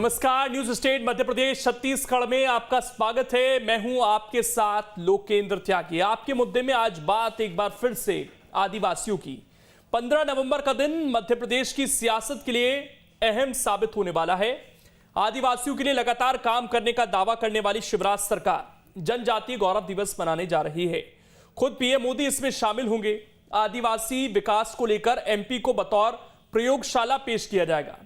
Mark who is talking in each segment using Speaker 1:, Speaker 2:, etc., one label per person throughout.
Speaker 1: नमस्कार, news state Madhya Pradesh Chhattisgarh में आपका स्वागत है। मैं हूं आपके साथ लोकेंद्र त्यागी। आपके मुद्दे में आज बात एक बार फिर से आदिवासियों की। 15 नवंबर का दिन मध्य प्रदेश की सियासत के लिए अहम साबित होने वाला है। आदिवासियों के लिए लगातार काम करने का दावा करने वाली शिवराज सरकार जनजातीय गौरव दिवस मनाने जा रही है। खुद पीएम मोदी इसमें शामिल होंगे। आदिवासी विकास को लेकर एमपी को बतौर प्रयोगशाला पेश किया जाएगा।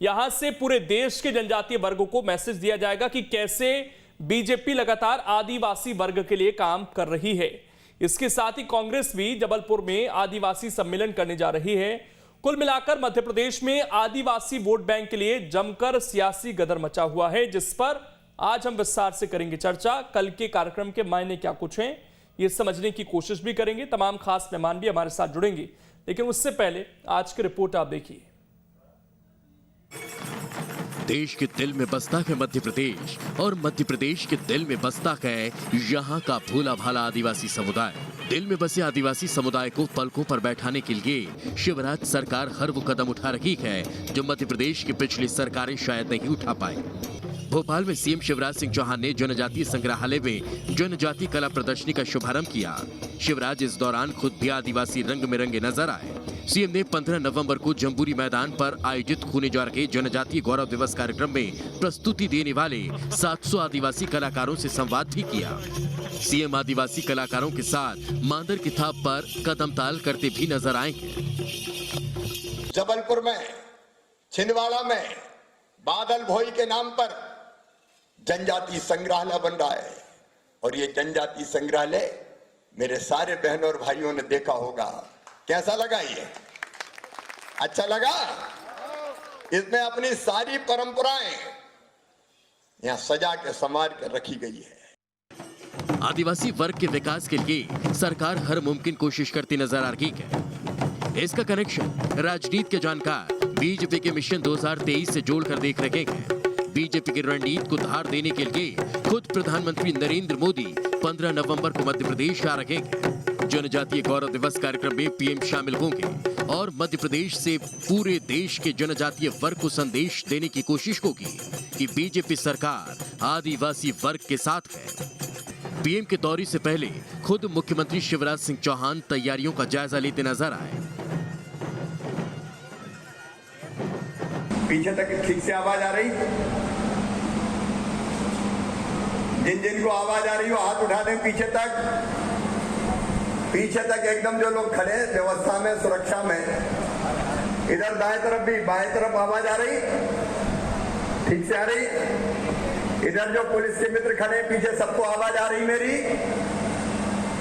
Speaker 1: यहां से पूरे देश के जनजातीय वर्गों को मैसेज दिया जाएगा कि कैसे बीजेपी लगातार आदिवासी वर्ग के लिए काम कर रही है। इसके साथ ही कांग्रेस भी जबलपुर में आदिवासी सम्मेलन करने जा रही है। कुल मिलाकर मध्य प्रदेश में आदिवासी वोट बैंक के लिए जमकर सियासी गदर मचा हुआ है, जिस पर आज हम विस्तार से करेंगे चर्चा। कल के कार्यक्रम के मायने क्या कुछ हैं, ये समझने की कोशिश भी करेंगे। तमाम खास मेहमान भी हमारे साथ जुड़ेंगे, लेकिन उससे पहले आज की रिपोर्ट आप देखिए।
Speaker 2: देश के दिल में बसता है मध्य प्रदेश, और मध्य प्रदेश के दिल में बसता है यहाँ का भोला भाला आदिवासी समुदाय। दिल में बसे आदिवासी समुदाय को पलकों पर बैठाने के लिए शिवराज सरकार हर वो कदम उठा रही है जो मध्य प्रदेश की पिछली सरकारें शायद नहीं उठा पाई। भोपाल में सीएम शिवराज सिंह चौहान ने जनजातीय संग्रहालय में जनजातीय कला प्रदर्शनी का शुभारंभ किया। शिवराज इस दौरान खुद भी आदिवासी रंग में रंगे नजर आए। सीएम ने 15 नवंबर को जम्बूरी मैदान पर आयोजित होने जा रहे जनजातीय गौरव दिवस कार्यक्रम में प्रस्तुति देने वाले 700 आदिवासी कलाकारों से संवाद भी किया। सीएम आदिवासी कलाकारों के साथ मांदर की थाप पर कदम ताल करते भी नजर आएंगे।
Speaker 3: जबलपुर में, छिंदवाड़ा में बादल भोई के नाम पर जनजातीय संग्रहालय बन रहा है, और ये जनजातीय संग्रहालय मेरे सारे बहनों और भाइयों ने देखा होगा। कैसा लगा? ये अच्छा लगा? इसमें अपनी सारी परंपराएं यहां सजा के संवार कर रखी गई है।
Speaker 2: आदिवासी वर्ग के विकास के लिए सरकार हर मुमकिन कोशिश करती नजर आ रही है। इसका कनेक्शन राजनीति के जानकार बीजेपी के मिशन 2023 से जोड़कर देख रहे हैं। बीजेपी की रणनीति को धार देने के लिए खुद प्रधानमंत्री नरेंद्र मोदी 15 नवंबर को मध्य प्रदेश आ रहे हैं। जनजातीय गौरव दिवस कार्यक्रम में पीएम शामिल होंगे और मध्य प्रदेश से पूरे देश के जनजातीय वर्ग को संदेश देने की कोशिश होगी कि बीजेपी सरकार आदिवासी वर्ग के साथ है। पीएम के दौरे से पहले खुद मुख्यमंत्री शिवराज सिंह चौहान तैयारियों का जायजा लेते नजर आए।
Speaker 4: पीछे तक ठीक से आवाज आ रही? जिन जिनको आवाज आ रही हो हाथ उठा दें। पीछे तक एकदम जो लोग खड़े व्यवस्था में, सुरक्षा में। इधर दाएं तरफ भी, बाएं तरफ आवाज आ रही? ठीक से आ रही? इधर जो पुलिस के मित्र खड़े पीछे, सबको आवाज आ रही? मेरी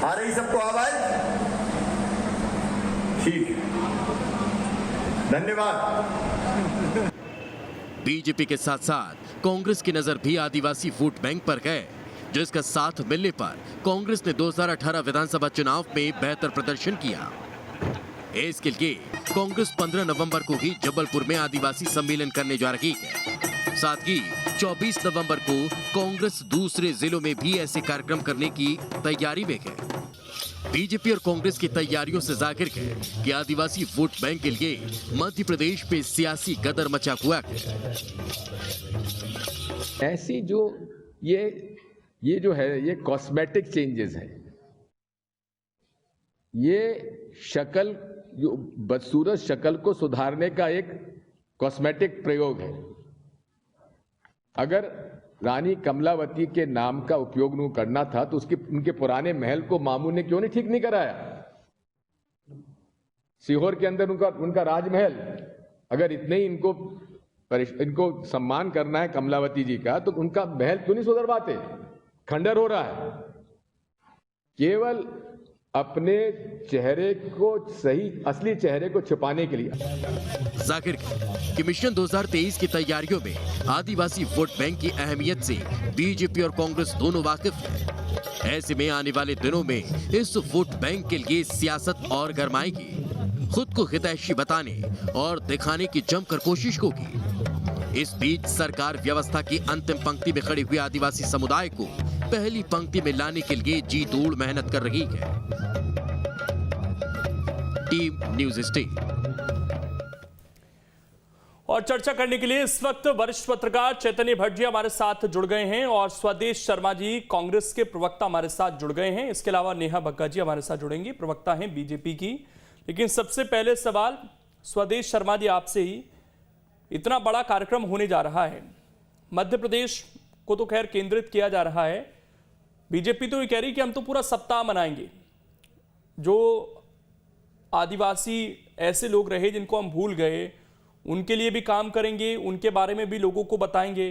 Speaker 4: आ रही सबको आवाज? ठीक, धन्यवाद।
Speaker 2: बीजेपी के साथ साथ कांग्रेस की नजर भी आदिवासी वोट बैंक पर है, जिसका साथ मिलने पर कांग्रेस ने 2018 विधानसभा चुनाव में बेहतर प्रदर्शन किया। इसके लिए कांग्रेस 15 नवंबर को ही जबलपुर में आदिवासी सम्मेलन करने जा रही है। साथ ही 24 नवंबर को कांग्रेस दूसरे जिलों में भी ऐसे कार्यक्रम करने की तैयारी में है। बीजेपी और कांग्रेस की तैयारियों से जाहिर है कि आदिवासी वोट बैंक के लिए मध्य प्रदेश में सियासी गदर मचा हुआ है।
Speaker 5: ऐसी जो ये जो है, ये कॉस्मेटिक चेंजेस है। ये शक्ल, जो बदसूरत शक्ल को सुधारने का एक कॉस्मेटिक प्रयोग है। अगर रानी कमलावती के नाम का उपयोग न करना था तो उनके पुराने महल को मामू ने क्यों नहीं ठीक नहीं कराया? सीहोर के अंदर उनका राजमहल, अगर इतने ही इनको सम्मान करना है कमलावती जी का, तो उनका महल क्यों नहीं सुधरवाते? खंडर हो रहा है केवल अपने चेहरे को, सही असली चेहरे को छुपाने के लिए।
Speaker 2: जाहिर कि मिशन 2023 की तैयारियों में आदिवासी वोट बैंक की अहमियत से बीजेपी और कांग्रेस दोनों वाकिफ हैं। ऐसे में आने वाले दिनों में इस वोट बैंक के लिए सियासत और गरमाएगी। खुद को हितैषी बताने और दिखाने की जमकर कोशिश होगी। इस बीच सरकार व्यवस्था की अंतिम पंक्ति में खड़े हुए आदिवासी समुदाय को पहली पंक्ति में लाने के लिए जी तोड़ मेहनत कर रही है। Team news state.
Speaker 1: और चर्चा करने के लिए इस वक्त वरिष्ठ पत्रकार चैतन्य भट्ट जी हमारे साथ जुड़ गए हैं और स्वदेश शर्मा जी कांग्रेस के प्रवक्ता हमारे साथ जुड़ गए हैं। इसके अलावा नेहा बग्गा जी हमारे साथ जुड़ेंगी, प्रवक्ता हैं बीजेपी की। लेकिन सबसे पहले सवाल स्वदेश शर्मा जी आपसे ही, इतना बड़ा कार्यक्रम होने जा रहा है, मध्य प्रदेश को तो खैर केंद्रित किया जा रहा है, बीजेपी तो ये कह रही कि हम तो पूरा सप्ताह मनाएंगे, जो आदिवासी ऐसे लोग रहे जिनको हम भूल गए उनके लिए भी काम करेंगे, उनके बारे में भी लोगों को बताएंगे,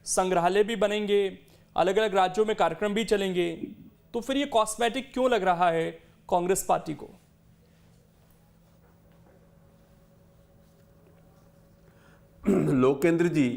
Speaker 1: संग्रहालय भी बनेंगे, अलग अलग राज्यों में कार्यक्रम भी चलेंगे। तो फिर ये कॉस्मेटिक क्यों लग रहा है कांग्रेस पार्टी को?
Speaker 6: लोकेंद्र जी,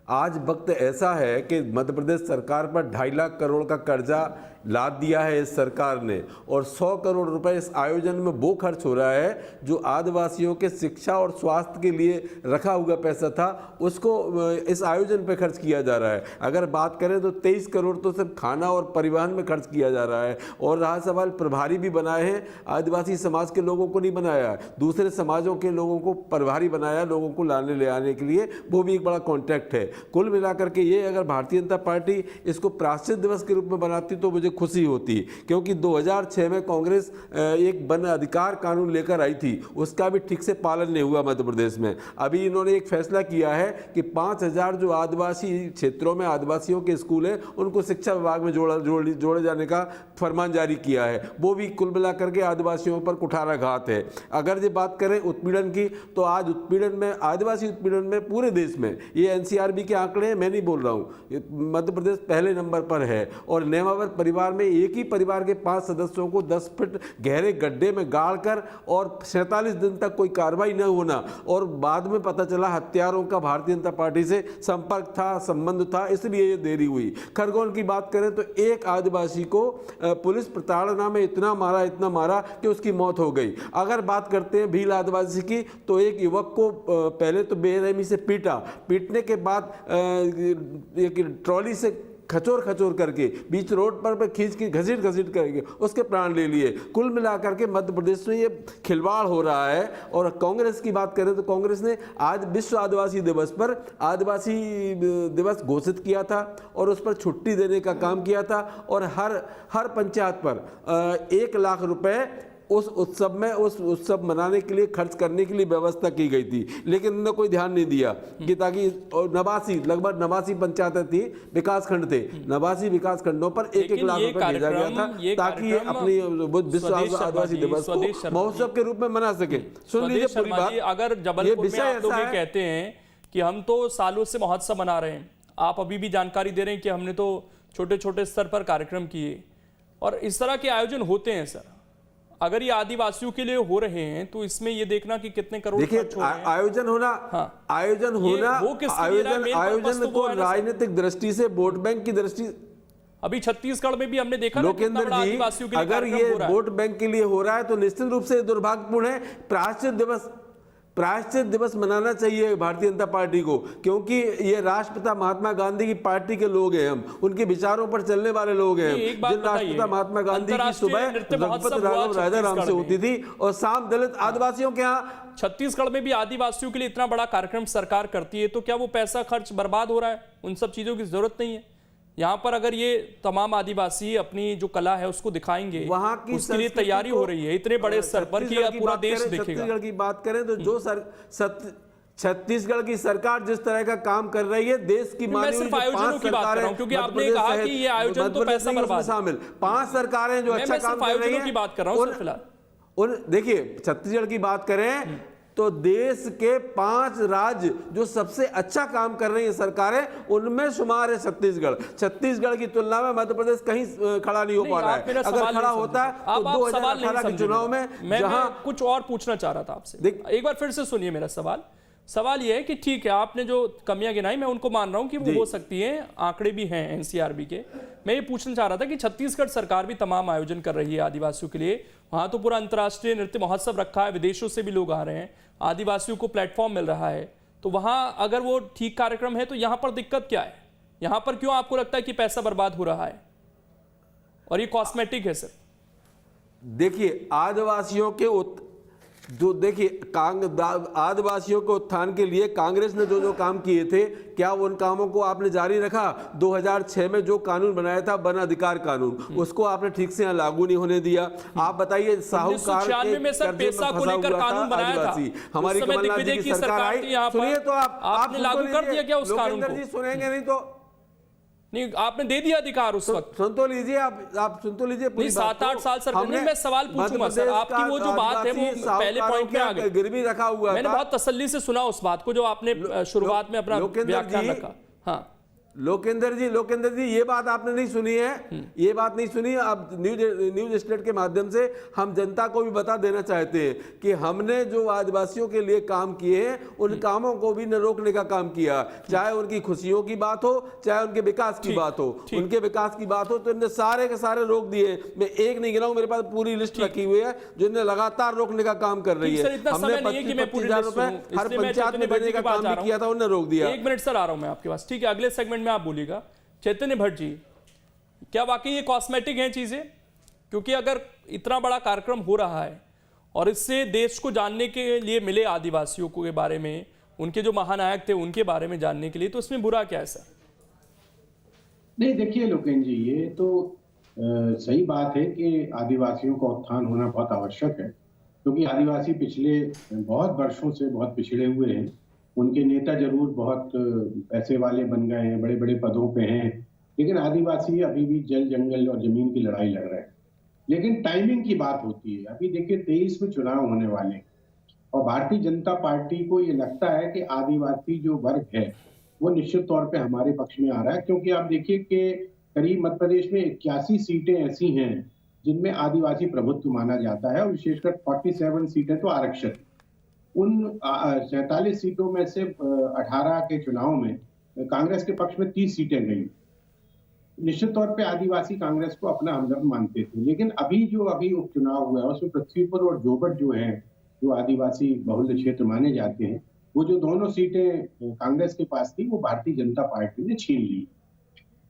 Speaker 6: आज वक्त ऐसा है कि मध्य प्रदेश सरकार पर 2.5 लाख करोड़ का कर्जा लाद दिया है इस सरकार ने, और 100 करोड़ रुपए इस आयोजन में वो खर्च हो रहा है जो आदिवासियों के शिक्षा और स्वास्थ्य के लिए रखा हुआ पैसा था उसको इस आयोजन पे खर्च किया जा रहा है। अगर बात करें तो 23 करोड़ तो सिर्फ खाना और परिवहन में खर्च किया जा रहा है। और रहा सवाल, प्रभारी भी बनाए हैं, आदिवासी समाज के लोगों को नहीं बनाया, दूसरे समाजों के लोगों को प्रभारी बनाया, लोगों को लाने ले आने के लिए, वो भी एक बड़ा कॉन्ट्रैक्ट है। कुल मिलाकर के ये अगर भारतीय जनता पार्टी इसको प्रायश्चित दिवस के रूप में बनाती तो मुझे खुशी होती, क्योंकि 2006 में कांग्रेस एक वन अधिकार कानून लेकर आई थी, उसका भी ठीक से पालन नहीं हुआ मध्य प्रदेश में। अभी इन्होंने एक फैसला किया है कि 5000 जो आदिवासी क्षेत्रों में आदिवासियों के स्कूल हैं उनको शिक्षा विभाग में जोड़े जाने का फरमान जारी किया है। वो भी कुल मिलाकर के आदिवासियों पर कुठाराघात है। अगर ये बात करें उत्पीड़न की, तो आज उत्पीड़न में, आदिवासी उत्पीड़न में पूरे देश में, ये एनसीआरबी के आंकड़े हैं, मैं नहीं बोल रहा हूँ, मध्य प्रदेश पहले नंबर पर है। और नेमावर परिवार में एक ही परिवार के 5 सदस्यों को 10 फीट गहरे गड्ढे में गाड़कर और 47 दिन तक कोई कार्रवाई न होना, और बाद में पता चला हत्यारों का भारतीय जनता पार्टी से संपर्क था, संबंध था, इसलिए ये देरी हुई। खरगोन की बात करें तो एक आदिवासी को पुलिस प्रताड़ना में इतना मारा कि उसकी मौत हो गई। अगर बात करते हैं भील आदिवासी की, तो एक युवक को पहले तो बेरहमी से पीटने के बाद एक ट्रॉली से खचोर करके बीच रोड पर खींच के घसीट करके उसके प्राण ले लिए। कुल मिलाकर के मध्य प्रदेश में ये खिलवाड़ हो रहा है। और कांग्रेस की बात करें तो कांग्रेस ने आज विश्व आदिवासी दिवस पर आदिवासी दिवस घोषित किया था और उस पर छुट्टी देने का काम किया था, और हर पंचायत पर 1 लाख रुपए उस उत्सव मनाने के लिए खर्च करने के लिए व्यवस्था की गई थी। लेकिन उन्होंने कोई ध्यान नहीं दिया कि ताकि लगभग 89 पंचायतें थी, विकास खंड थे, 89 विकास खंडों पर 1-1 लाख रुपए भेजा गया था ताकि अपनी विश्व आदिवासी दिवस को महोत्सव के रूप में मना सके। सुन लीजिए पूरी बात।
Speaker 1: अगर जबलपुर में आप लोग ये कहते हैं कि हम तो सालों से महोत्सव मना रहे हैं, आप अभी भी जानकारी दे रहे हैं कि हमने तो छोटे छोटे स्तर पर कार्यक्रम किए, और इस तरह के आयोजन होते हैं सर, अगर ये आदिवासियों के लिए हो रहे हैं तो इसमें ये देखना कि कितने करोड़ खर्च हो रहे हैं।
Speaker 6: आयोजन होना, हाँ। आयोजन को राजनीतिक दृष्टि से, वोट बैंक की दृष्टि,
Speaker 1: अभी छत्तीसगढ़ में भी हमने देखा
Speaker 6: लोकेंद्र जी, अगर ये वोट बैंक के लिए हो रहा है तो निश्चित रूप से दुर्भाग्यपूर्ण है। प्रायश्चित दिवस मनाना चाहिए भारतीय जनता पार्टी को, क्योंकि ये राष्ट्रपिता महात्मा गांधी की पार्टी के लोग हैं, हम उनके विचारों पर चलने वाले लोग हैं। जिन राष्ट्रपिता महात्मा गांधी की सुबह रघुपति राघव राजा राम से होती थी और शाम दलित आदिवासियों के यहाँ।
Speaker 1: छत्तीसगढ़ में भी आदिवासियों के लिए इतना बड़ा कार्यक्रम सरकार करती है, तो क्या वो पैसा खर्च बर्बाद हो रहा है? उन सब चीजों की जरूरत नहीं है। यहाँ पर अगर ये तमाम आदिवासी अपनी जो कला है उसको दिखाएंगे, वहां की उसके लिए तैयारी हो रही है इतने बड़े स्तर पर कि पूरा देश देखेगा।
Speaker 6: छत्तीसगढ़ की बात करें तो जो छत्तीसगढ़ की सरकार जिस तरह का काम कर रही है, देश की मानी हुई 5 सरकारें,
Speaker 1: क्योंकि आपने कहा कि ये आयोजन तो पैसा बर्बाद
Speaker 6: शामिल 5 सरकारें जो अच्छा काम कर रही हैं,
Speaker 1: की बात कर रहा हूं फिलहाल।
Speaker 6: देखिए, छत्तीसगढ़ की बात करें तो देश के 5 राज्य जो सबसे अच्छा काम कर रही है सरकारें, उनमें शुमार है छत्तीसगढ़। छत्तीसगढ़ की तुलना में मध्य प्रदेश कहीं खड़ा नहीं हो पा रहा है। अगर खड़ा होता है तो 2018 के चुनाव में
Speaker 1: जहां कुछ और पूछना चाह रहा था आपसे, एक बार फिर से सुनिए मेरा सवाल यह है कि ठीक है, आपने जो कमियां गिनाई मैं उनको मान रहा हूं कि वो हो सकती हैं, आंकड़े भी हैं एनसीआरबी के। मैं ये पूछना चाह रहा था कि छत्तीसगढ़ सरकार भी तमाम आयोजन कर रही है आदिवासियों के लिए, वहां तो पूरा अंतर्राष्ट्रीय नृत्य महोत्सव रखा है, विदेशों से भी लोग आ रहे हैं, आदिवासियों को प्लेटफॉर्म मिल रहा है, तो वहां अगर वो ठीक कार्यक्रम है तो यहां पर दिक्कत क्या है? यहां पर क्यों आपको लगता है कि पैसा बर्बाद हो रहा है और ये कॉस्मेटिक है सर?
Speaker 6: देखिए, जो देखिए आदिवासियों के उत्थान के लिए कांग्रेस ने जो जो काम किए थे, क्या उन कामों को आपने जारी रखा? 2006 में जो कानून बनाया था वन अधिकार कानून, उसको आपने ठीक से यहाँ लागू नहीं होने दिया। आप बताइए, साहूकार के
Speaker 1: में सर पैसा को लेकर कानून बनाया था,
Speaker 6: हमारी कमलनाथ जी की सरकार आई, सुनिए तो
Speaker 1: आपने लागू कर दिया क्या उस कानून को?
Speaker 6: जी सुनेंगे नहीं तो
Speaker 1: नहीं, आपने दे दिया अधिकार उस वक्त।
Speaker 6: सुन तो लीजिए, आप सुन तो लीजिए।
Speaker 1: नहीं, 7-8 साल सर, मैं सवाल पूछूंगा सर, आपकी वो जो बात है वो पहले पॉइंट में आ गई,
Speaker 6: गिरवी रखा हुआ
Speaker 1: मैंने बहुत तसल्ली से सुना उस बात को जो आपने शुरुआत में अपना व्याख्यान रखा। हाँ
Speaker 6: लोकेंद्र जी ये बात आपने नहीं सुनी है, ये बात नहीं सुनी। अब न्यूज स्टेट के माध्यम से हम जनता को भी बता देना चाहते हैं कि हमने जो आदिवासियों के लिए काम किए हैं, उन कामों को भी न रोकने का काम किया, चाहे उनकी खुशियों की बात हो, चाहे उनके विकास की बात हो। उनके विकास की बात हो तो इन्हें सारे के सारे रोक दिए। मैं एक नहीं गिनाऊं, मेरे पास पूरी लिस्ट रखी हुई है जो इन्हें लगातार रोकने का काम कर रही है। हमने 25,000 रुपए हर पंचायत में देने का काम भी किया था, उन्हें रोक दिया।
Speaker 1: 1 मिनट सर, आ रहा हूं मैं आपके पास, ठीक है? अगले सेगमेंट में आप बोलिएगा। चैतन्य भट्ट जी, क्या वाकई ये कॉस्मेटिक हैं चीजें? क्योंकि अगर इतना बड़ा कार्यक्रम हो रहा है और इससे देश को जानने के लिए मिले आदिवासियों के बारे में, उनके जो महानायक थे उनके बारे में जानने के लिए, तो इसमें बुरा क्या है सर?
Speaker 7: नहीं देखिए लोकेन जी, ये तो सही बात है कि आदिवासियों का उत्थान होना बहुत आवश्यक है, क्योंकि आदिवासी पिछले बहुत वर्षों से बहुत पिछड़े हुए हैं। उनके नेता जरूर बहुत पैसे वाले बन गए हैं, बड़े बड़े पदों पे हैं, लेकिन आदिवासी अभी भी जल जंगल और जमीन की लड़ाई लड़ रहे हैं। लेकिन टाइमिंग की बात होती है। अभी देखिए 23 में चुनाव होने वाले हैं और भारतीय जनता पार्टी को ये लगता है कि आदिवासी जो वर्ग है वो निश्चित तौर पे हमारे पक्ष में आ रहा है, क्योंकि आप देखिए कि करीब मध्य प्रदेश में 81 सीटें ऐसी हैं जिनमें आदिवासी प्रभुत्व माना जाता है और विशेषकर 47 सीटें तो आरक्षित। उन 47 सीटों में से 18 के चुनाव में कांग्रेस के पक्ष में 30 सीटें गई। निश्चित तौर पे आदिवासी कांग्रेस को अपना हमदर्द मानते थे, लेकिन अभी उपचुनाव हुआ है उसमें पृथ्वीपुर और जोबट जो है, जो आदिवासी बहुल क्षेत्र माने जाते हैं, वो जो दोनों सीटें कांग्रेस के पास थी वो भारतीय जनता पार्टी ने छीन ली।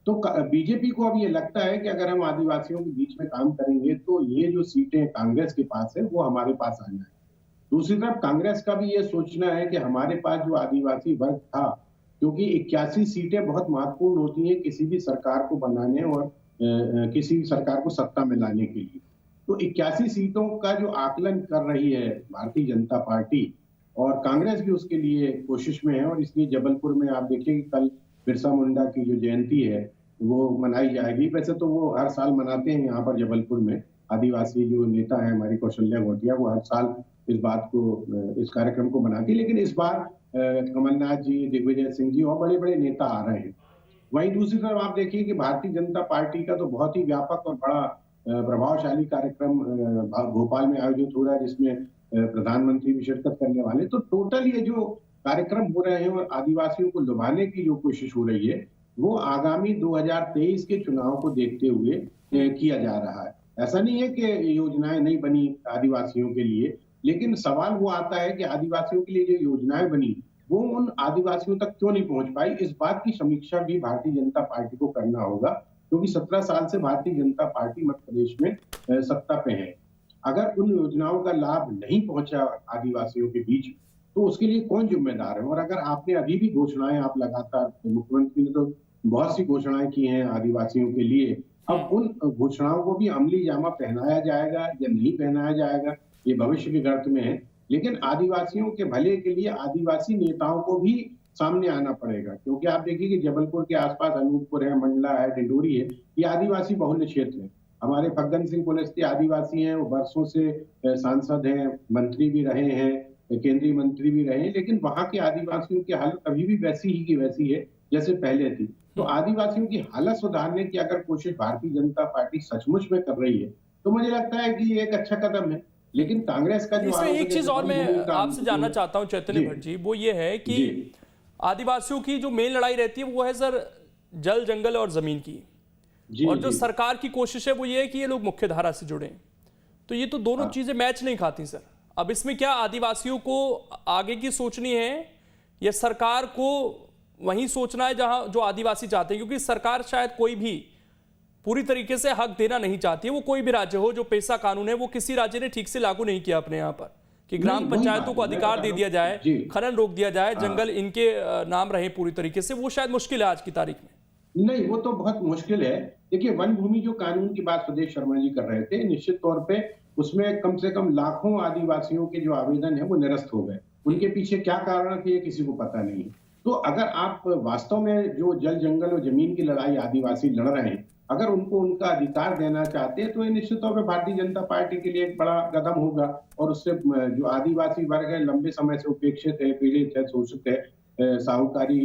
Speaker 7: तो बीजेपी को अब ये लगता है कि अगर हम आदिवासियों के बीच में काम करेंगे तो ये जो सीटें कांग्रेस के पास है वो हमारे पास आ जाए। दूसरी तरफ कांग्रेस का भी ये सोचना है कि हमारे पास जो आदिवासी वर्ग था, क्योंकि 81 सीटें बहुत महत्वपूर्ण होती हैं किसी भी सरकार को बनाने और किसी भी सरकार को सत्ता में लाने के लिए, तो 81 सीटों का जो आकलन कर रही है भारतीय जनता पार्टी और कांग्रेस भी उसके लिए कोशिश में है। और इसलिए जबलपुर में आप देखिए कि कल बिरसा मुंडा की जो जयंती है वो मनाई जाएगी। वैसे तो वो हर साल मनाते हैं यहाँ पर जबलपुर में, आदिवासी जो नेता है हमारी कौशल्या घोटिया, वो हर साल इस बात को, इस कार्यक्रम को बनाती है। लेकिन इस बार कमलनाथ जी, दिग्विजय सिंह जी और बड़े बड़े नेता आ रहे हैं। वहीं दूसरी तरफ आप देखिए कि भारतीय जनता पार्टी का तो बहुत ही व्यापक और बड़ा प्रभावशाली कार्यक्रम भोपाल में आयोजित हो रहा है, जिसमें प्रधानमंत्री भी शिरकत करने वाले। तो टोटल ये जो कार्यक्रम हो रहे हैं और आदिवासियों को लुभाने की जो कोशिश हो रही है वो आगामी 2023 के चुनाव को देखते हुए किया जा रहा है। ऐसा नहीं है कि योजनाएं नहीं बनी आदिवासियों के लिए, लेकिन सवाल वो आता है कि आदिवासियों के लिए जो योजनाएं बनी वो उन आदिवासियों तक क्यों नहीं पहुंच पाई। इस बात की समीक्षा भी भारतीय जनता पार्टी को करना होगा, क्योंकि 17 साल से भारतीय जनता पार्टी मध्य प्रदेश में सत्ता पे है। अगर उन योजनाओं का लाभ नहीं पहुंचा आदिवासियों के बीच तो उसके लिए कौन जिम्मेदार है। और अगर आपने अभी भी घोषणाएं, आप लगातार, मुख्यमंत्री ने तो बहुत सी घोषणाएं की हैं आदिवासियों के लिए, अब उन घोषणाओं को भी अमली जामा पहनाया जाएगा या नहीं पहनाया जाएगा ये भविष्य के गर्त में है। लेकिन आदिवासियों के भले के लिए आदिवासी नेताओं को भी सामने आना पड़ेगा, क्योंकि आप देखिए कि जबलपुर के आसपास अनूपपुर है, मंडला है, डिंडोरी है, ये आदिवासी बहुल क्षेत्र है। हमारे फग्गन सिंह कुलस्ते आदिवासी हैं, वो वर्षों से सांसद हैं, मंत्री भी रहे हैं, केंद्रीय मंत्री भी रहे हैं, लेकिन वहां के आदिवासियों की हालत अभी भी वैसी ही की वैसी है जैसे पहले थी। तो आदिवासियों की हालत सुधारने की अगर कोशिश भारतीय जनता पार्टी सचमुच में कर रही है तो मुझे लगता है कि ये एक अच्छा कदम है। लेकिन कांग्रेस का जो
Speaker 1: एक चीज और मैं आपसे जानना चाहता हूं चैतन्य भट्ट जी, वो ये है कि आदिवासियों की जो मेन लड़ाई रहती है वो है सर जल जंगल और जमीन की, और जो सरकार की कोशिश है वो ये है कि ये लोग मुख्य धारा से जुड़े। तो ये तो दोनों चीजें मैच नहीं खाती सर। अब इसमें क्या आदिवासियों को आगे की सोचनी है या सरकार को वहीं सोचना है जहां जो आदिवासी चाहते हैं? क्योंकि सरकार शायद कोई भी पूरी तरीके से हक देना नहीं चाहती है, वो कोई भी राज्य हो। जो पेशा कानून है वो किसी राज्य ने ठीक से लागू नहीं किया अपने यहाँ पर, कि ग्राम
Speaker 7: नहीं, वही
Speaker 1: पंचायतों
Speaker 7: बात
Speaker 1: को
Speaker 7: है, मैं
Speaker 1: अधिकार
Speaker 7: बता
Speaker 1: दे
Speaker 7: रहा
Speaker 1: दिया
Speaker 7: हूं।
Speaker 1: जाए,
Speaker 7: जी।
Speaker 1: खनन रोक दिया जाए, जंगल इनके नाम रहे पूरी तरीके से, वो शायद मुश्किल है आज की तारीख में।
Speaker 7: नहीं, वो तो बहुत मुश्किल है। देखिए, वन भूमि जो कानून की बात सुदेश शर्मा जी कर रहे थे, निश्चित तौर पे उसमें कम से कम लाखों आदिवासियों के जो आवेदन है वो निरस्त हो गए। उनके पीछे क्या कारण थे ये किसी को पता नहीं है। तो अगर आप वास्तव में जो जल जंगल और जमीन की लड़ाई आदिवासी लड़ रहे हैं, अगर उनको उनका अधिकार देना चाहते हैं तो ये निश्चित तौर पे भारतीय जनता पार्टी के लिए एक बड़ा कदम होगा। और उससे जो आदिवासी वर्ग है, लंबे समय से उपेक्षित है, पीड़ित है, शोषित है, साहूकारी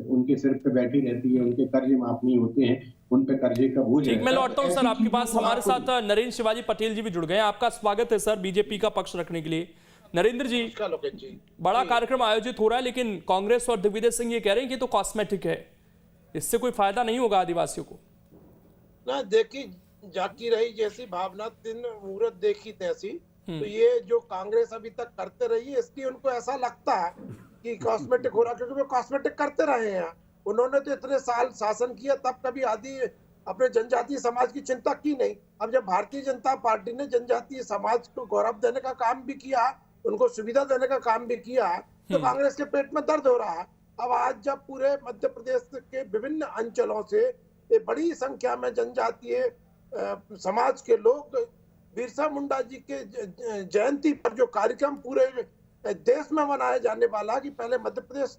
Speaker 7: उनके सिर पे बैठी रहती है, उनके कर्जे माफ नहीं होते हैं, उन पे कर्जे का बोझ
Speaker 1: ठीक, मैं
Speaker 7: रहता है।
Speaker 1: लौटता हूं
Speaker 7: तो
Speaker 1: सर
Speaker 7: ऐसी
Speaker 1: आपके
Speaker 7: चीजों
Speaker 1: पास।
Speaker 7: को
Speaker 1: हमारे
Speaker 7: आपको-
Speaker 1: साथ नरेंद्र शिवाजी पटेल जी भी जुड़ गए हैं। आपका स्वागत है सर बीजेपी का पक्ष रखने के लिए। नरेंद्र जी, बड़ा कार्यक्रम आयोजित हो रहा है, लेकिन कांग्रेस और दिग्विजय सिंह ये कह रहे हैं कि तो कॉस्मेटिक है, इससे कोई फायदा नहीं होगा आदिवासियों को।
Speaker 8: ना देखी जाकी रही जैसी भावना, तीन मुहूर्त देखी तैसी। तो ये जो कांग्रेस अभी तक करते रही है, इसकी उनको ऐसा लगता है कि कॉस्मेटिक हो रहा, क्योंकि वो कॉस्मेटिक करते रहे हैं। उन्होंने तो इतने साल शासन किया, तब कभी आदि अपने जनजातीय समाज की चिंता की नहीं। अब जब भारतीय जनता पार्टी ने जनजातीय समाज को गौरव देने का काम भी किया, उनको सुविधा देने का काम भी किया, तो कांग्रेस के पेट में दर्द हो रहा है। अब आज जब पूरे मध्य प्रदेश के विभिन्न अंचलों से बड़ी संख्या में जनजातीय समाज के लोग बिरसा मुंडा जी के जयंती पर जो कार्यक्रम पूरे देश में मनाया जाने वाला, कि पहले मध्य प्रदेश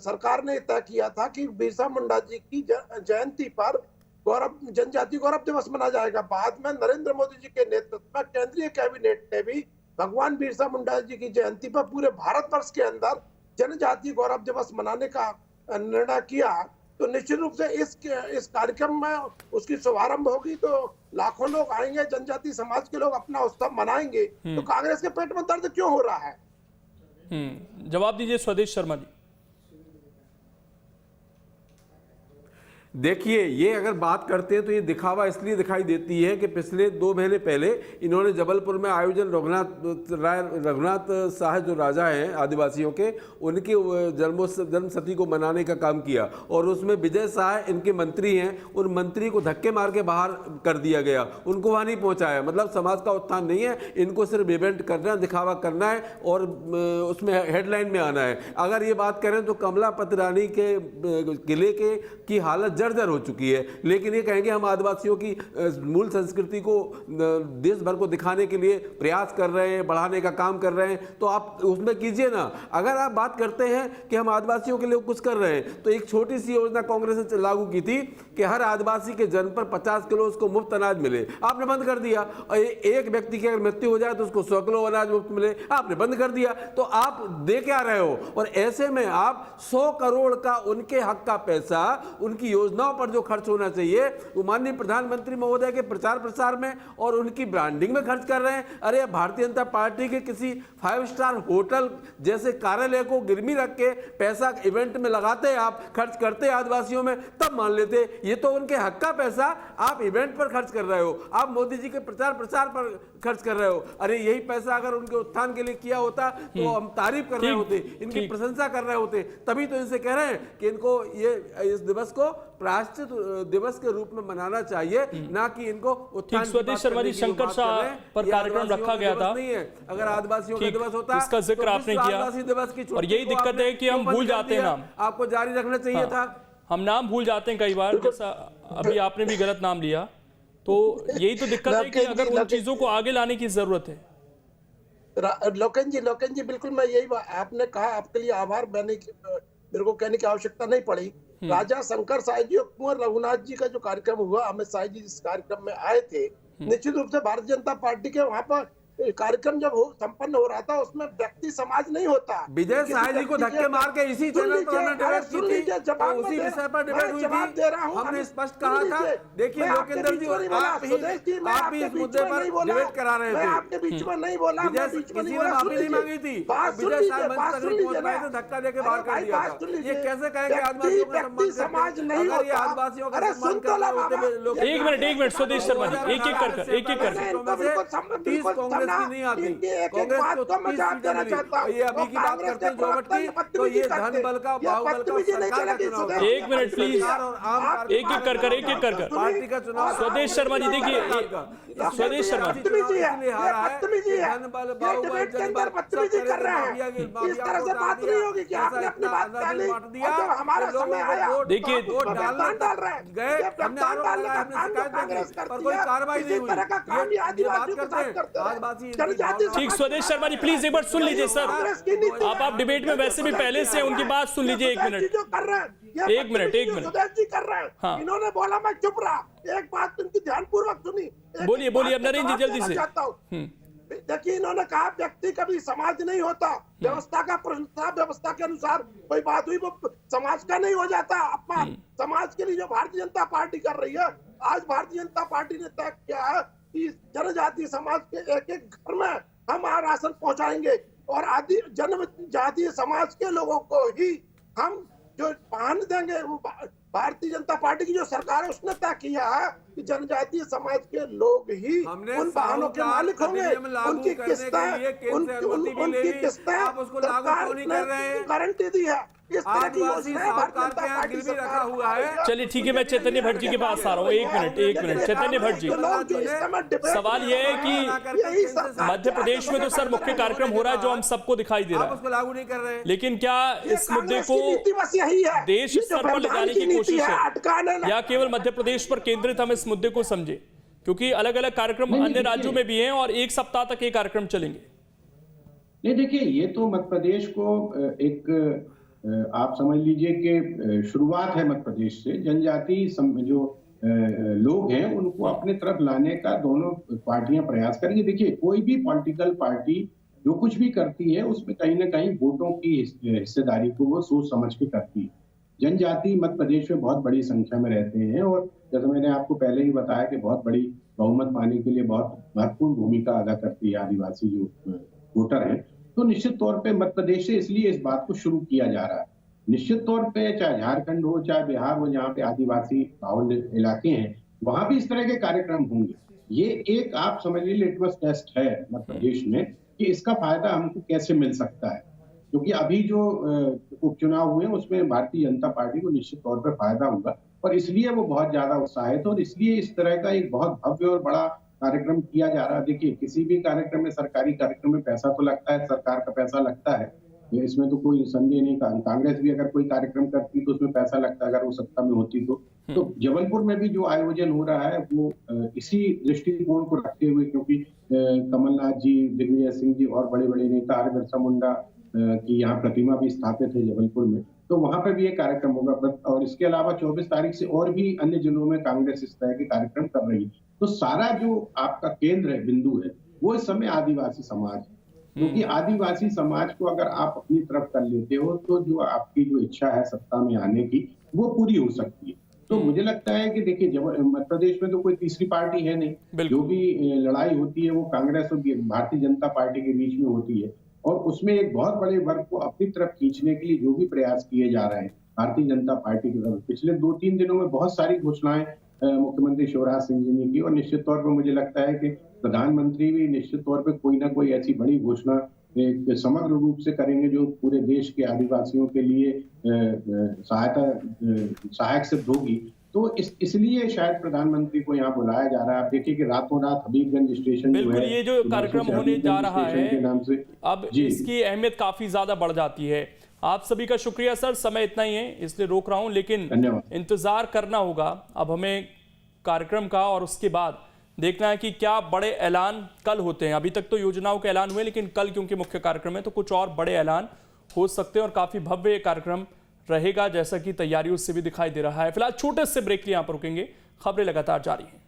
Speaker 8: सरकार ने तय किया था कि बिरसा मुंडा जी की जयंती पर जनजातीय गौरव दिवस मनाया जाएगा। बाद में नरेंद्र मोदी जी के नेतृत्व में केंद्रीय कैबिनेट ने भी भगवान बिरसा मुंडा जी की जयंती पर पूरे भारतवर्ष के अंदर जनजातीय गौरव दिवस मनाने का निर्णय किया। तो निश्चित रूप से इस कार्यक्रम में उसकी शुभारंभ होगी, तो लाखों लोग आएंगे, जनजातीय समाज के लोग अपना उत्सव मनाएंगे। तो कांग्रेस के पेट में दर्द क्यों हो रहा है?
Speaker 1: जवाब दीजिए स्वदेश शर्मा जी।
Speaker 6: देखिए, ये अगर बात करते हैं तो ये दिखावा इसलिए दिखाई देती है कि पिछले 2 महीने पहले इन्होंने जबलपुर में आयोजन रघुनाथ शाह जो राजा हैं आदिवासियों के, उनके जन्म शती को मनाने का काम किया, और उसमें विजय शाह इनके मंत्री हैं, उन मंत्री को धक्के मार के बाहर कर दिया गया, उनको वहाँ नहीं पहुँचाया। मतलब समाज का उत्थान नहीं है, इनको सिर्फ इवेंट करना है, दिखावा करना है और उसमें हेडलाइन में आना है। अगर ये बात करें तो कमला पतरानी के किले की हालत जर्जर हो चुकी है, लेकिन ये कहेंगे हम आदिवासियों की मूल संस्कृति को देश भर को दिखाने के लिए प्रयास कर रहे हैं, बढ़ाने का काम कर रहे हैं, तो आप उसमें कीजिए ना। अगर आप बात करते हैं कि हम आदिवासियों के लिए कुछ कर रहे हैं, तो एक छोटी सी योजना कांग्रेस ने लागू की थी कि हर आदिवासी के जन्म पर 50 किलो उसको मुफ्त अनाज मिले, आपने बंद कर दिया। और एक व्यक्ति की अगर मृत्यु हो जाए तो उसको 100 किलो अनाज मुफ्त मिले, आपने बंद कर दिया। तो आप दे क्या रहे हो? और ऐसे में आप 100 करोड़ का उनके हक का पैसा उनकी योजनाओं पर जो खर्च होना चाहिए वो माननीय प्रधानमंत्री महोदय के प्रचार प्रसार में और उनकी ब्रांडिंग में खर्च कर रहे हैं। अरे भारतीय जनता पार्टी के किसी 5 स्टार होटल जैसे कार्यालय को गिरवी रख के पैसा इवेंट में लगाते, आप खर्च करते आदिवासियों में, तब मान लेते। ये तो उनके हक का पैसा आप इवेंट पर खर्च कर रहे हो, आप मोदी जी के प्रचार प्रसार पर खर्च कर रहे हो। अरे यही पैसा अगर उनके उत्थान के लिए किया होता तो हम तारीफ कर रहे होते, इनकी प्रशंसा कर रहे होते। तभी तो इनसे कह रहे हैं कि इनको ये इस दिवस को प्रायश्चित दिवस के रूप में मनाना चाहिए, ना कि इनको उत्थान।
Speaker 1: स्वदेश शर्मा जी, शंकर शाह पर कार्यक्रम रखा गया था,
Speaker 6: नहीं है। अगर आदिवासियों का दिवस होता
Speaker 1: इसका जिक्र आपने किया, और यही दिक्कत है कि हम भूल जाते हैं नाम,
Speaker 6: आपको जारी रखना चाहिए था।
Speaker 1: हम नाम भूल जाते हैं कई बार, जैसा अभी आपने भी गलत नाम लिया। तो यही तो दिक्कत है कि अगर उन चीजों को आगे लाने की जरूरत है।
Speaker 8: लोकेन जी बिल्कुल, मैं यही आपने कहा, आपके लिए आभार। मेरे को कहने की आवश्यकता नहीं पड़ी। राजा शंकर शाह जी और कुंवर रघुनाथ जी का जो कार्यक्रम हुआ, अमित शाह जी जिस कार्यक्रम में आए थे, निश्चित रूप से भारतीय जनता पार्टी के वहां पर कार्यक्रम जब संपन्न हो रहा था, उसमें व्यक्ति समाज नहीं होता।
Speaker 6: विजय शाह जी को धक्के मार के इसी चैनल पर हमने डिबेट की थी, उसी विषय पर डिबेट हुई थी। हमने स्पष्ट कहा था, देखिए लोकेंद्र जी, आप भी इस मुद्दे पर डिबेट करा रहे थे,
Speaker 8: आपके बीच में नहीं बोला,
Speaker 6: किसी ने माफी नहीं मांगी थी, विजय शाह मंच तक नहीं पहुंच पाए थे, धक्का देके बाहर कर दिया था। ये कैसे कहेंगे आदिवासियों का
Speaker 8: समाज नहीं
Speaker 6: होता? ये आदिवासियों का सम्मान कर रहे होते लोग।
Speaker 1: एक मिनट स्वदेश शर्मा जी, एक एक कर 30 कांग्रेस
Speaker 6: कांग्रेस
Speaker 8: ना,
Speaker 6: की नहीं आती।
Speaker 8: इनकी एक-एक
Speaker 6: कांग्रेस
Speaker 8: बात
Speaker 6: को
Speaker 8: को मैं
Speaker 6: 30
Speaker 8: जवाब
Speaker 6: सीटें
Speaker 8: देना
Speaker 6: मिली।
Speaker 8: चाहता हूं।
Speaker 6: और ये अभी की बात
Speaker 8: कांग्रेस
Speaker 6: करते हैं
Speaker 8: के
Speaker 6: जोमट की,
Speaker 8: प्रवक्ता
Speaker 6: तो ये
Speaker 8: बदतमीजी
Speaker 6: धन बल का
Speaker 8: करते।
Speaker 6: बाहुबल का
Speaker 8: बदतमीजी नहीं
Speaker 6: सरकार का
Speaker 8: चलेगी,
Speaker 6: चुनाव
Speaker 8: सुदेश।
Speaker 6: था।
Speaker 1: एक मिनट प्लीज।
Speaker 6: सरकार और आम
Speaker 8: आप
Speaker 6: कार्यकर्ता
Speaker 1: एक-एक कर कर, एक-एक कर कर।
Speaker 6: पार्टी का चुनाव।
Speaker 1: स्वदेश शर्मा जी देखिए, स्वदेश शर्मा जी
Speaker 8: बदतमीजी है,
Speaker 6: इसलिए हारा है
Speaker 8: बदतमीजी
Speaker 6: कि
Speaker 8: है।
Speaker 6: धन बल,
Speaker 8: ये
Speaker 6: बाहुबल,
Speaker 8: डिबेट के अंदर
Speaker 6: जनबल
Speaker 8: बदतमीजी
Speaker 6: सब
Speaker 8: कर रहे हैं।
Speaker 6: माफिया
Speaker 8: इस तरह
Speaker 6: को
Speaker 8: से
Speaker 6: उतार
Speaker 8: बात
Speaker 6: दिया,
Speaker 8: नहीं होगी कि
Speaker 6: ऐसा
Speaker 8: आपने अपनी
Speaker 6: इतना
Speaker 8: बात
Speaker 6: अंदाज
Speaker 8: डाली
Speaker 6: बांट दिया
Speaker 8: और जब हमारा
Speaker 6: कि लोगों
Speaker 8: समय
Speaker 6: को
Speaker 8: आया
Speaker 6: वोट-
Speaker 1: देखिए,
Speaker 6: वोट डालने
Speaker 8: डाल रहे हैं।
Speaker 6: गए,
Speaker 8: ये
Speaker 6: हमने
Speaker 8: व्यापार
Speaker 6: आरोप
Speaker 8: डालने
Speaker 6: लगाया,
Speaker 8: का
Speaker 6: हमने
Speaker 8: काम जो
Speaker 6: शिकायत
Speaker 8: कांग्रेस
Speaker 6: की,
Speaker 8: करती
Speaker 6: पर कोई
Speaker 8: है,
Speaker 6: कार्रवाई
Speaker 8: इसी
Speaker 6: नहीं हुई।
Speaker 8: तरह का काम ये
Speaker 6: ये बात
Speaker 8: आदिवासियों के
Speaker 6: करते
Speaker 8: साथ
Speaker 6: हैं
Speaker 8: करते हैं।
Speaker 6: आदिवासी
Speaker 8: जनजाति
Speaker 1: ठीक, स्वदेश शर्मा जी प्लीज एक बार सुन लीजिए सर।
Speaker 8: कांग्रेस की नीति
Speaker 1: आप डिबेट में वैसे भी पहले से उनकी बात सुन लीजिए। एक मिनट,
Speaker 8: जो कर रहे हैं, ये
Speaker 1: एक मिनट, एक
Speaker 8: जो
Speaker 1: मिनट।
Speaker 8: सुदेश जी कर रहे हैं,
Speaker 1: हाँ।
Speaker 8: इन्होंने बोला मैं चुप रहा। एक बात उनकी ध्यानपूर्वक सुनी। एक
Speaker 1: बोलिए,
Speaker 8: बात
Speaker 1: बोलिए, अब
Speaker 8: का
Speaker 1: नरेंद्र जी
Speaker 8: जवाब
Speaker 1: जल्दी
Speaker 8: देना
Speaker 1: से।
Speaker 8: चाहता हूं। देखिए, इन्होंने कहा व्यक्ति कभी समाज नहीं होता, व्यवस्था का प्रश्न, व्यवस्था के अनुसार कोई बात हुई वो समाज का नहीं हो जाता। अपना समाज के लिए जो भारतीय जनता पार्टी कर रही है, आज भारतीय जनता पार्टी ने तय किया है कि जनजातीय समाज के एक-एक घर में हम राशन पहुंचाएंगे और आदि जनजातीय समाज के लोगों को ही हम जो वाहन देंगे। वो भारतीय जनता पार्टी की जो सरकार है उसने तय किया है कि जनजातीय समाज के लोग ही
Speaker 6: हमने
Speaker 8: उन वाहनों के मालिक होंगे।
Speaker 6: अधिनियम लागू
Speaker 8: उनकी
Speaker 6: करने के लिए केंद्र से अनुमति भी ले
Speaker 8: उनकी
Speaker 6: ली।
Speaker 8: किस्तें
Speaker 6: आप उसको लागू क्यों नहीं कर रहे हैं?
Speaker 8: गारंटी दी है। इस तरह की
Speaker 6: आदिवासी
Speaker 8: योजनाएं भारतीय
Speaker 6: साहूकार
Speaker 8: जनता
Speaker 6: के यहाँ
Speaker 8: पार्टी
Speaker 6: गिरवी रखा
Speaker 8: सरकार
Speaker 6: हुआ है।
Speaker 1: चलिए ठीक है, मैं चैतन्य भट्ट जी के पास आ रहा हूँ। एक मिनट, चैतन्य भट्ट जी, सवाल यह है कि मध्य प्रदेश में तो सर मुख्य कार्यक्रम हो रहा है जो हम सबको दिखाई दे रहा
Speaker 6: आप उसको लागू नहीं कर रहे हैं।
Speaker 1: लेकिन क्या इस मुद्दे को
Speaker 8: बस यही है,
Speaker 1: देश स्तर पर ले जाने की कोशिश है
Speaker 8: अटकाने
Speaker 1: या केवल मध्य प्रदेश पर केंद्रित हम इस मुद्दे को समझे? क्योंकि अलग अलग कार्यक्रम अन्य राज्यों में भी हैं और एक सप्ताह तक ये कार्यक्रम चलेंगे।
Speaker 7: नहीं, देखिए, ये तो मध्य प्रदेश को एक आप समझ लीजिए कि शुरुआत है मध्य प्रदेश से। जनजाति जो लोग हैं उनको अपने तरफ लाने का दोनों पार्टियां प्रयास करेंगी। देखिए, कोई भी पॉलिटिकल पार्टी जो कुछ भी करती है उसमें कहीं ना कहीं वोटों की हिस्सेदारी को वो सोच समझ के करती है। जनजाति मध्य प्रदेश में बहुत बड़ी संख्या में रहते हैं और जैसे मैंने आपको पहले ही बताया कि बहुत बड़ी बहुमत पाने के लिए बहुत महत्वपूर्ण भूमिका अदा करती है आदिवासी जो वोटर हैं। तो निश्चित तौर पे मध्य प्रदेश से इसलिए इस बात को शुरू किया जा रहा है। निश्चित तौर पे चाहे झारखंड हो चाहे बिहार हो, जहाँ पे आदिवासी बाहुल इलाके हैं, वहां भी इस तरह के कार्यक्रम होंगे। ये एक आप समझ लीजिए लिटमस टेस्ट है मध्य प्रदेश में कि इसका फायदा हमको कैसे मिल सकता है। क्योंकि अभी जो उपचुनाव हुए उसमें भारतीय जनता पार्टी को निश्चित तौर पर फायदा होगा और इसलिए वो बहुत ज्यादा उत्साहित है और इसलिए इस तरह का एक बहुत भव्य और बड़ा कार्यक्रम किया जा रहा है। देखिए, किसी भी कार्यक्रम में, सरकारी कार्यक्रम में पैसा तो लगता है, सरकार का पैसा लगता है, इसमें तो कोई संदेह नहीं। कांग्रेस भी अगर कोई कार्यक्रम करती तो उसमें पैसा लगता है, अगर वो सत्ता में होती तो जबलपुर में भी जो आयोजन हो रहा है वो इसी दृष्टिकोण को रखते हुए, क्योंकि कमलनाथ जी, दिग्विजय सिंह जी और बड़े बड़े नेता, बिरसा मुंडा की यहाँ प्रतिमा भी स्थापित है जबलपुर में, तो वहां पर भी ये कार्यक्रम होगा। और इसके अलावा 24 तारीख से और भी अन्य जिलों में कांग्रेस इस तरह के कार्यक्रम कर रही है। तो सारा जो आपका केंद्र है, बिंदु है, वो इस समय आदिवासी समाज है। क्योंकि आदिवासी समाज को अगर आप अपनी तरफ कर लेते हो तो जो आपकी जो इच्छा है सत्ता में आने की वो पूरी हो सकती है। तो मुझे लगता है कि देखिए, जब मध्य प्रदेश में तो कोई तीसरी पार्टी है नहीं, जो भी लड़ाई होती है वो कांग्रेस और भारतीय जनता पार्टी के बीच में होती है और उसमें एक बहुत बड़े वर्ग को अपनी तरफ खींचने के लिए जो भी प्रयास किए जा रहे हैं भारतीय जनता पार्टी की तरफ, पिछले 2-3 दिनों में बहुत सारी घोषणाएं मुख्यमंत्री शिवराज सिंह जी ने की और निश्चित तौर पर मुझे लगता है कि प्रधानमंत्री भी निश्चित तौर पर कोई ना कोई ऐसी बड़ी घोषणा एक समग्र रूप से करेंगे जो पूरे देश के आदिवासियों के लिए सहायक सिद्ध होगी। तो इसलिए शायद प्रधानमंत्री को यहाँ बुलाया जा रहा है। आप देखिए कि रातों रात हबीबगंज स्टेशन जो है,
Speaker 1: ये जो कार्यक्रम होने जा रहा है
Speaker 7: के नाम से
Speaker 1: अब इसकी अहमियत काफी ज्यादा बढ़ जाती है। आप सभी का शुक्रिया सर, समय इतना ही है इसलिए रोक रहा हूं, लेकिन इंतजार करना होगा अब हमें कार्यक्रम का और उसके बाद देखना है कि क्या बड़े ऐलान कल होते हैं। अभी तक तो योजनाओं के ऐलान हुए, लेकिन कल क्योंकि मुख्य कार्यक्रम है तो कुछ और बड़े ऐलान हो सकते हैं और काफी भव्य कार्यक्रम रहेगा, जैसा कि तैयारियों से भी दिखाई दे रहा है। फिलहाल छोटे से ब्रेक के लिए यहां पर रुकेंगे, खबरें लगातार जारी हैं।